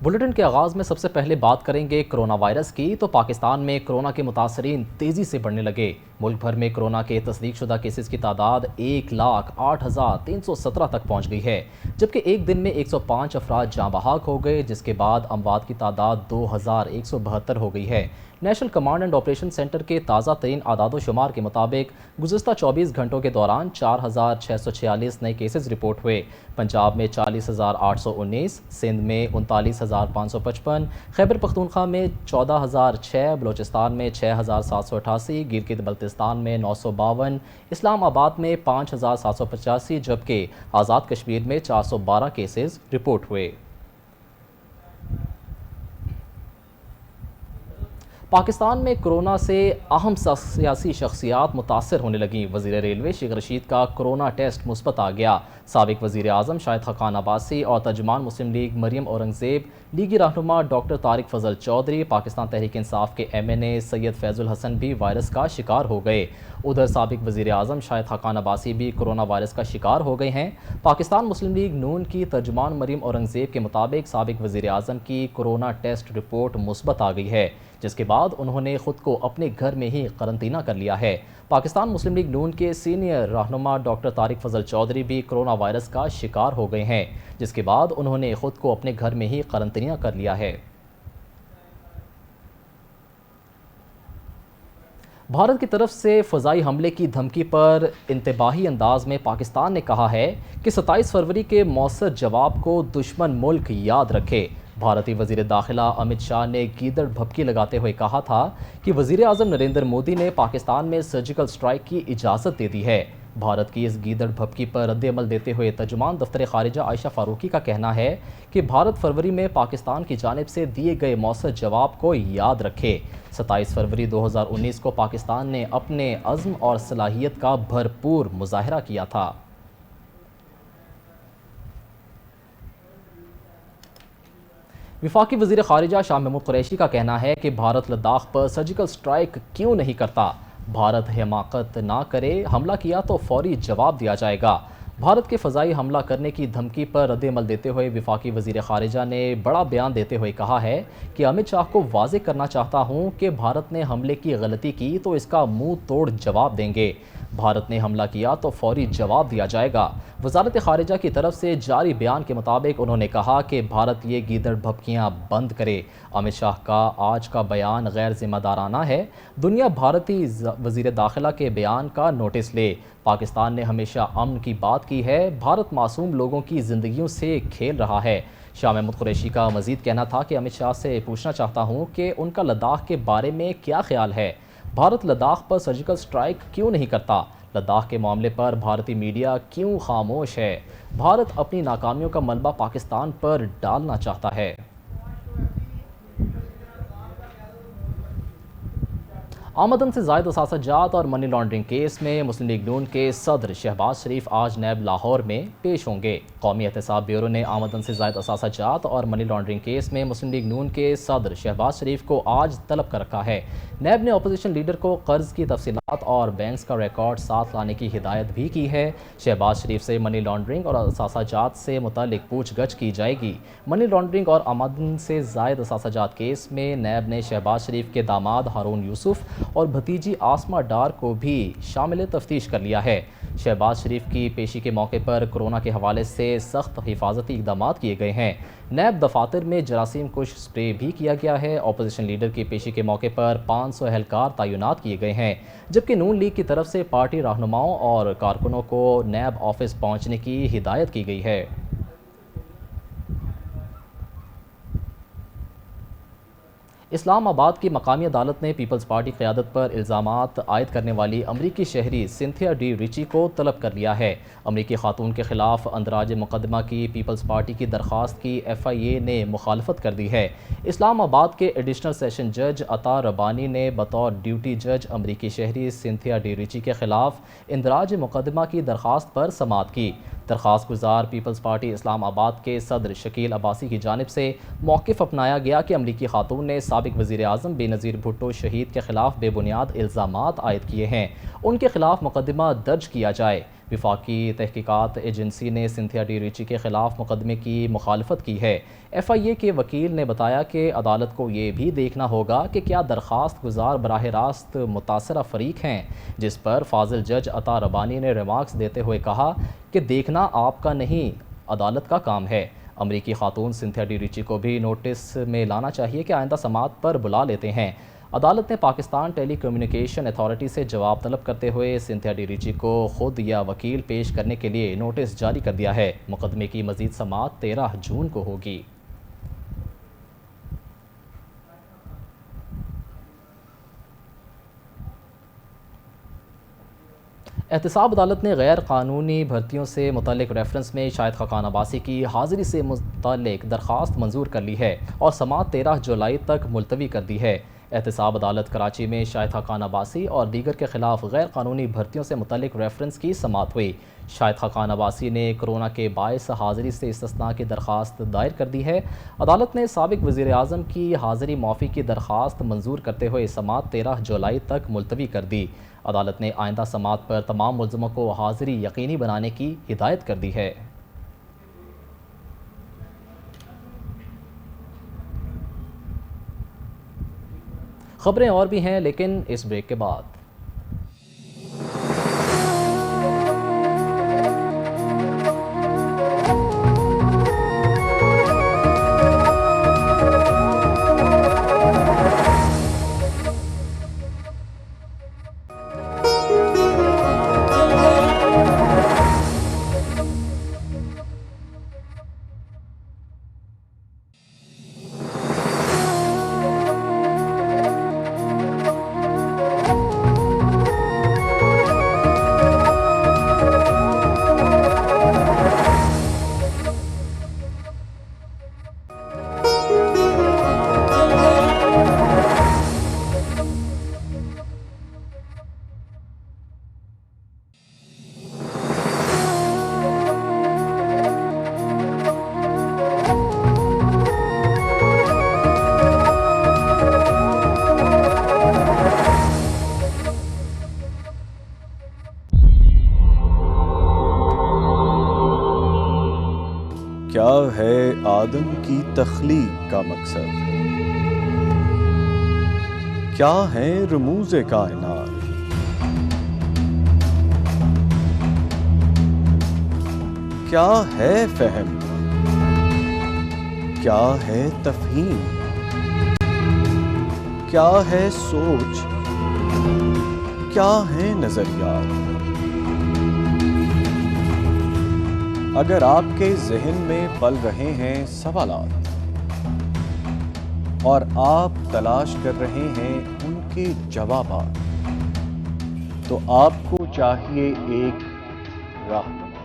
Bulletin کے آغاز میں سب سے پہلے بات کریں گے کرونا وائرس کی تو پاکستان میں کرونا کے متاثرین تیزی سے بڑھنے لگے۔ ملک بھر میں کرونا کے تصدیق شدہ کیسز کی تعداد 1,08,317 تک پہنچ گئی ہے، جبکہ ایک دن میں 105 افراد جاں بحق ہو گئے، جس کے بعد اموات کی تعداد 2,172 ہو گئی ہے۔ National command and operation centre کے تازہ ترین اعداد و شمار کے مطابق گزشتہ 24 گھنٹوں کے دوران 4,646 نئے کیسز رپورٹ ہوئے۔ پنجاب میں 40,819، سندھ میں 39,555، خیبر پختونخوا میں 14,006، بلوچستان میں 6,788، گلگت بلتستان میں 952، اسلام آباد میں 5,785، جبکہ آزاد کشمیر میں 412 کیسز رپورٹ ہوئے۔ پاکستان میں کرونا سے اہم سیاسی شخصیات متاثر ہونے لگیں۔ وزیر ریلوے شیخ رشید کا کرونا ٹیسٹ مثبت آ گیا۔ سابق وزیر اعظم شاہد خاقان عباسی اور ترجمان مسلم لیگ مریم اورنگزیب، لیگی رہنما ڈاکٹر طارق فضل چودھری، پاکستان تحریک انصاف کے ایم این اے سید فیض الحسن بھی وائرس کا شکار ہو گئے۔ ادھر سابق وزیر اعظم شاہد خاقان عباسی بھی کرونا وائرس کا شکار ہو گئے ہیں۔ پاکستان مسلم لیگ نون کی ترجمان مریم اورنگزیب کے مطابق سابق وزیر اعظم کی کرونا ٹیسٹ رپورٹ مثبت آ گئی ہے، جس کے بعد انہوں نے خود کو اپنے گھر میں ہی قرنطینہ کر لیا ہے۔ پاکستان مسلم لیگ نون کے سینئر رہنما ڈاکٹر طارق فضل چودھری بھی کرونا وائرس کا شکار ہو گئے ہیں، جس کے بعد انہوں نے خود کو اپنے گھر میں ہی قرنطینہ کر لیا ہے۔ بھارت کی طرف سے فضائی حملے کی دھمکی پر انتباہی انداز میں پاکستان نے کہا ہے کہ 27 فروری کے مؤثر جواب کو دشمن ملک یاد رکھے۔ بھارتی وزیر داخلہ امت شاہ نے گیدڑ بھبکی لگاتے ہوئے کہا تھا کہ وزیر اعظم نریندر مودی نے پاکستان میں سرجیکل سٹرائک کی اجازت دے دی ہے۔ بھارت کی اس گیدڑ بھبکی پر رد عمل دیتے ہوئے ترجمان دفتر خارجہ عائشہ فاروقی کا کہنا ہے کہ بھارت فروری میں پاکستان کی جانب سے دیے گئے مؤثر جواب کو یاد رکھے۔ 27 فروری 2019 کو پاکستان نے اپنے عزم اور صلاحیت کا بھرپور مظاہرہ کیا تھا۔ وفاقی وزیر خارجہ شاہ محمود قریشی کا کہنا ہے کہ بھارت لداخ پر سرجیکل سٹرائک کیوں نہیں کرتا؟ بھارت حماقت نہ کرے، حملہ کیا تو فوری جواب دیا جائے گا۔ بھارت کے فضائی حملہ کرنے کی دھمکی پر رد عمل دیتے ہوئے وفاقی وزیر خارجہ نے بڑا بیان دیتے ہوئے کہا ہے کہ امت شاہ کو واضح کرنا چاہتا ہوں کہ بھارت نے حملے کی غلطی کی تو اس کا منہ توڑ جواب دیں گے۔ بھارت نے حملہ کیا تو فوری جواب دیا جائے گا۔ وزارت خارجہ کی طرف سے جاری بیان کے مطابق انہوں نے کہا کہ بھارت یہ گیدڑ بھبکیاں بند کرے۔ امت شاہ کا آج کا بیان غیر ذمہ دارانہ ہے۔ دنیا بھارتی وزیر داخلہ کے بیان کا نوٹس لے۔ پاکستان نے ہمیشہ امن کی بات کی ہے، بھارت معصوم لوگوں کی زندگیوں سے کھیل رہا ہے۔ شاہ محمود قریشی کا مزید کہنا تھا کہ امت شاہ سے پوچھنا چاہتا ہوں کہ ان کا لداخ کے بارے میں کیا خیال ہے؟ بھارت لداخ پر سرجیکل سٹرائک کیوں نہیں کرتا؟ لداخ کے معاملے پر بھارتی میڈیا کیوں خاموش ہے؟ بھارت اپنی ناکامیوں کا ملبہ پاکستان پر ڈالنا چاہتا ہے۔ آمدن سے زائد اثاثہ جات اور منی لانڈرنگ کیس میں مسلم لیگ نون کے صدر شہباز شریف آج نیب لاہور میں پیش ہوں گے۔ قومی احتساب بیورو نے آمدن سے زائد اثاثہ جات اور منی لانڈرنگ کیس میں مسلم لیگ نون کے صدر شہباز شریف کو آج طلب کر رکھا ہے۔ نیب نے اپوزیشن لیڈر کو قرض کی تفصیلات اور بینکس کا ریکارڈ ساتھ لانے کی ہدایت بھی کی ہے۔ شہباز شریف سے منی لانڈرنگ اور اثاثہ جات سے متعلق پوچھ گچھ کی جائے گی۔ منی لانڈرنگ اور آمدن سے زائد اثاثہ جات کیس میں نیب نے شہباز شریف کے داماد ہارون یوسف اور بھتیجی آسمہ ڈار کو بھی شامل تفتیش کر لیا ہے۔ شہباز شریف کی پیشی کے موقع پر کورونا کے حوالے سے سخت حفاظتی اقدامات کیے گئے ہیں۔ نیب دفاتر میں جراثیم کش سپرے بھی کیا گیا ہے۔ اپوزیشن لیڈر کی پیشی کے موقع پر 500 اہلکار تعینات کیے گئے ہیں، جبکہ نون لیگ کی طرف سے پارٹی رہنماؤں اور کارکنوں کو نیب آفس پہنچنے کی ہدایت کی گئی ہے۔ اسلام آباد کی مقامی عدالت نے پیپلز پارٹی قیادت پر الزامات عائد کرنے والی امریکی شہری سنتھیا ڈی ریچی کو طلب کر لیا ہے۔ امریکی خاتون کے خلاف اندراج مقدمہ کی پیپلز پارٹی کی درخواست کی ایف آئی اے نے مخالفت کر دی ہے۔ اسلام آباد کے ایڈیشنل سیشن جج عطا ربانی نے بطور ڈیوٹی جج امریکی شہری سنتھیا ڈی ریچی کے خلاف اندراج مقدمہ کی درخواست پر سماعت کی۔ درخواست گزار پیپلز پارٹی اسلام آباد کے صدر شکیل عباسی کی جانب سے موقف اپنایا گیا کہ امریکی خاتون نے سابق وزیر اعظم بے نظیر بھٹو شہید کے خلاف بے بنیاد الزامات عائد کیے ہیں، ان کے خلاف مقدمہ درج کیا جائے۔ وفاقی تحقیقات ایجنسی نے سنتھیا ڈی ریچی کے خلاف مقدمے کی مخالفت کی ہے۔ ایف آئی اے کے وکیل نے بتایا کہ عدالت کو یہ بھی دیکھنا ہوگا کہ کیا درخواست گزار براہ راست متاثرہ فریق ہیں، جس پر فاضل جج عطا ربانی نے ریمارکس دیتے ہوئے کہا کہ دیکھنا آپ کا نہیں، عدالت کا کام ہے۔ امریکی خاتون سنتھیا ڈی ریچی کو بھی نوٹس میں لانا چاہیے کہ آئندہ سماعت پر بلا لیتے ہیں۔ عدالت نے پاکستان ٹیلی کمیونیکیشن اتھارٹی سے جواب طلب کرتے ہوئے سنتھیا ڈی ریچی کو خود یا وکیل پیش کرنے کے لیے نوٹس جاری کر دیا ہے۔ مقدمے کی مزید سماعت 13 جون کو ہوگی۔ احتساب عدالت نے غیر قانونی بھرتیوں سے متعلق ریفرنس میں شاہد خاقان عباسی کی حاضری سے متعلق درخواست منظور کر لی ہے اور سماعت 13 جولائی تک ملتوی کر دی ہے۔ احتساب عدالت کراچی میں شاہد خاقان عباسی اور دیگر کے خلاف غیر قانونی بھرتیوں سے متعلق ریفرنس کی سماعت ہوئی۔ شاہد خاقان عباسی نے کرونا کے باعث حاضری سے استثناء کی درخواست دائر کر دی ہے۔ عدالت نے سابق وزیر اعظم کی حاضری معافی کی درخواست منظور کرتے ہوئے سماعت 13 جولائی تک ملتوی کر دی۔ عدالت نے آئندہ سماعت پر تمام ملزموں کو حاضری یقینی بنانے کی ہدایت کر دی ہے۔ خبریں اور بھی ہیں لیکن اس بریک کے بعد۔ کیا ہے آدم کی تخلیق کا مقصد؟ کیا ہے رموز کائنات؟ کیا ہے فہم؟ کیا ہے تفہیم؟ کیا ہے سوچ؟ کیا ہے نظریات؟ اگر آپ کے ذہن میں پل رہے ہیں سوالات اور آپ تلاش کر رہے ہیں ان کے جوابات، تو آپ کو چاہیے ایک راہنما۔